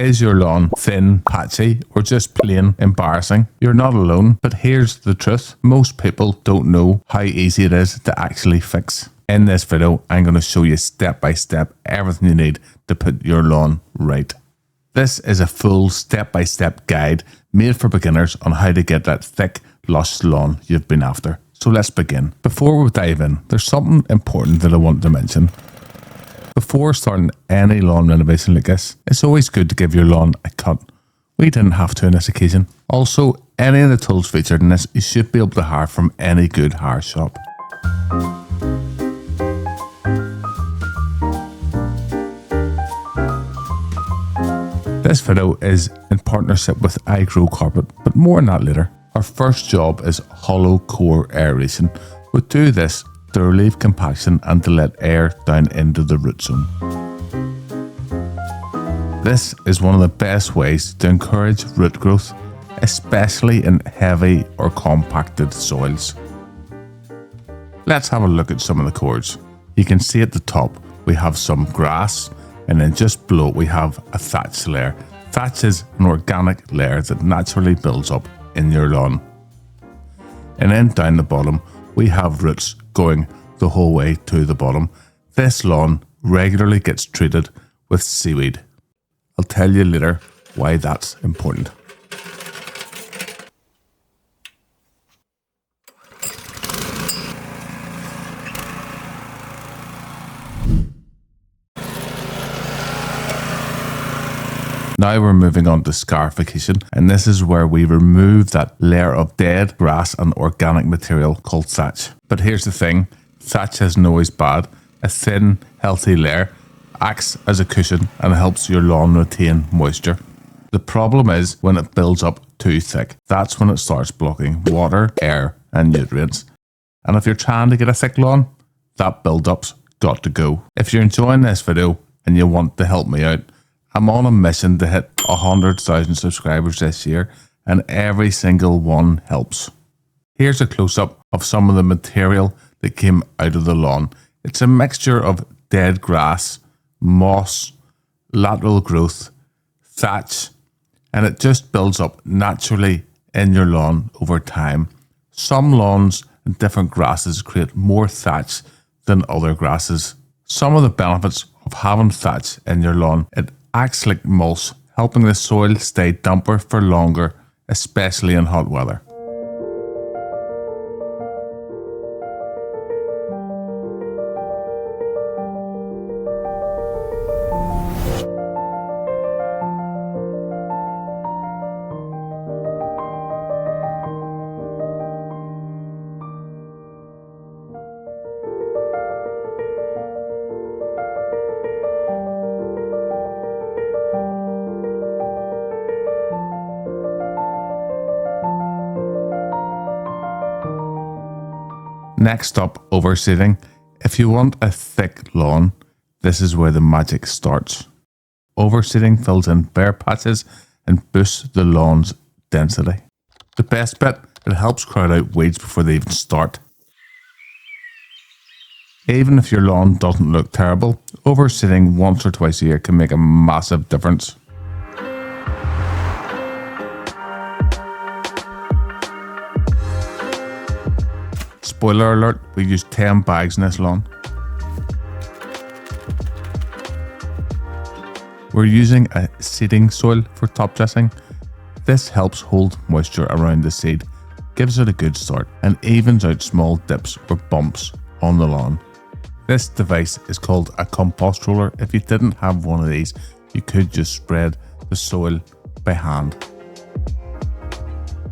Is your lawn thin, patchy, or just plain embarrassing? You're not alone, but here's the truth. Most people don't know how easy it is to actually fix. In this video, I'm going to show you step by step everything you need to put your lawn right. This is a full step-by-step guide made for beginners on how to get that thick, lush lawn you've been after. So let's begin. Before we dive in, there's something important that I want to mention. Before starting any lawn renovation like this, it's always good to give your lawn a cut. We didn't have to on this occasion. Also, any of the tools featured in this you should be able to hire from any good hire shop. This video is in partnership with iGrow carpet, but more on that later. Our first job is hollow core aeration. We do this to relieve compaction and to let air down into the root zone. This is one of the best ways to encourage root growth, especially in heavy or compacted soils. Let's have a look at some of the cores. You can see at the top we have some grass, and then just below we have a thatch layer. Thatch is an organic layer that naturally builds up in your lawn. And then down the bottom we have roots going the whole way to the bottom. This lawn regularly gets treated with seaweed. I'll tell you later why that's important. Now we're moving on to scarification, and this is where we remove that layer of dead grass and organic material called thatch. But here's the thing, thatch isn't always bad. A thin, healthy layer acts as a cushion and helps your lawn retain moisture. The problem is when it builds up too thick. That's when it starts blocking water, air and nutrients. And if you're trying to get a thick lawn, that build-up's got to go. If you're enjoying this video and you want to help me out, I'm on a mission to hit 100,000 subscribers this year, and every single one helps. Here's a close-up of some of the material that came out of the lawn. It's a mixture of dead grass, moss, lateral growth, thatch, and it just builds up naturally in your lawn over time. Some lawns and different grasses create more thatch than other grasses. Some of the benefits of having thatch in your lawn, it acts like mulch, helping the soil stay damper for longer, especially in hot weather. Next up, overseeding. If you want a thick lawn, this is where the magic starts. Overseeding fills in bare patches and boosts the lawn's density. The best bit, it helps crowd out weeds before they even start. Even if your lawn doesn't look terrible, overseeding once or twice a year can make a massive difference. Spoiler alert, we used 10 bags in this lawn. We're using a seeding soil for top dressing. This helps hold moisture around the seed, gives it a good start, and evens out small dips or bumps on the lawn. This device is called a compost roller. If you didn't have one of these, you could just spread the soil by hand.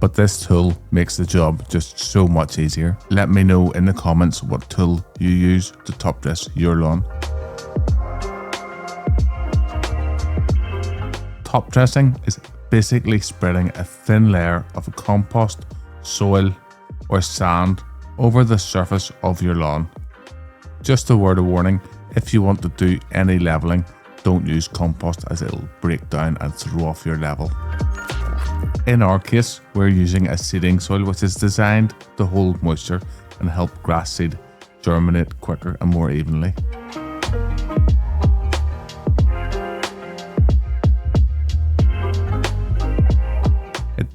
But this tool makes the job just so much easier. Let me know in the comments what tool you use to top dress your lawn. Top dressing is basically spreading a thin layer of compost, soil or sand over the surface of your lawn. Just a word of warning, if you want to do any leveling, don't use compost as it'll break down and throw off your level. In our case, we're using a seeding soil which is designed to hold moisture and help grass seed germinate quicker and more evenly.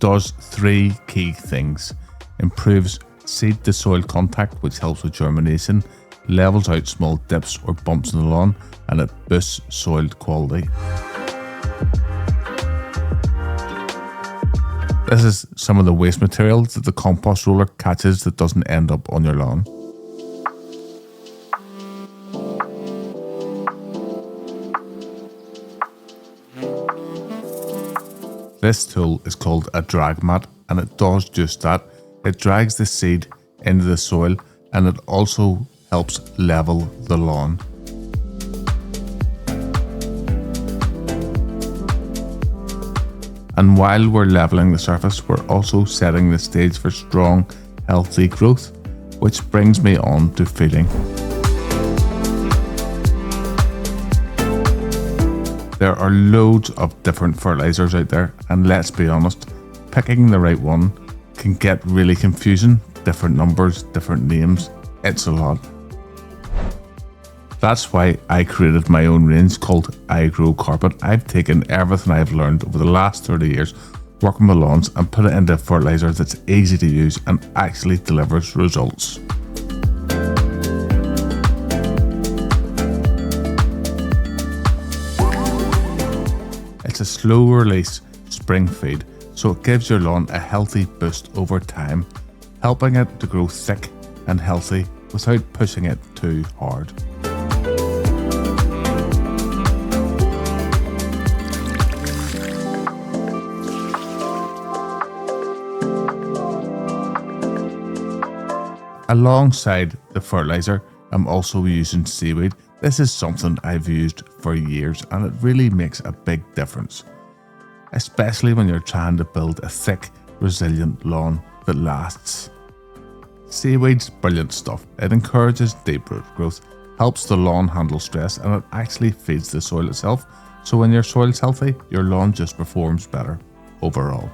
does three key things. Improves seed to soil contact, which helps with germination, levels out small dips or bumps in the lawn, and it boosts soil quality. This is some of the waste material that the compost roller catches that doesn't end up on your lawn. This tool is called a drag mat, and it does just that. It drags the seed into the soil, and it also helps level the lawn. And while we're leveling the surface, we're also setting the stage for strong, healthy growth, which brings me on to feeding. There are loads of different fertilizers out there, and let's be honest, picking the right one can get really confusing. Different numbers, different names, it's a lot. That's why I created my own range called iGrow Carpet. I've taken everything I've learned over the last 30 years working with lawns and put it into a fertilizer that's easy to use and actually delivers results. It's a slow release spring feed, so it gives your lawn a healthy boost over time, helping it to grow thick and healthy without pushing it too hard. Alongside the fertilizer, I'm also using seaweed. This is something I've used for years, and it really makes a big difference, especially when you're trying to build a thick, resilient lawn that lasts. Seaweed's brilliant stuff. It encourages deep root growth, helps the lawn handle stress, and it actually feeds the soil itself. So when your soil's healthy, your lawn just performs better overall.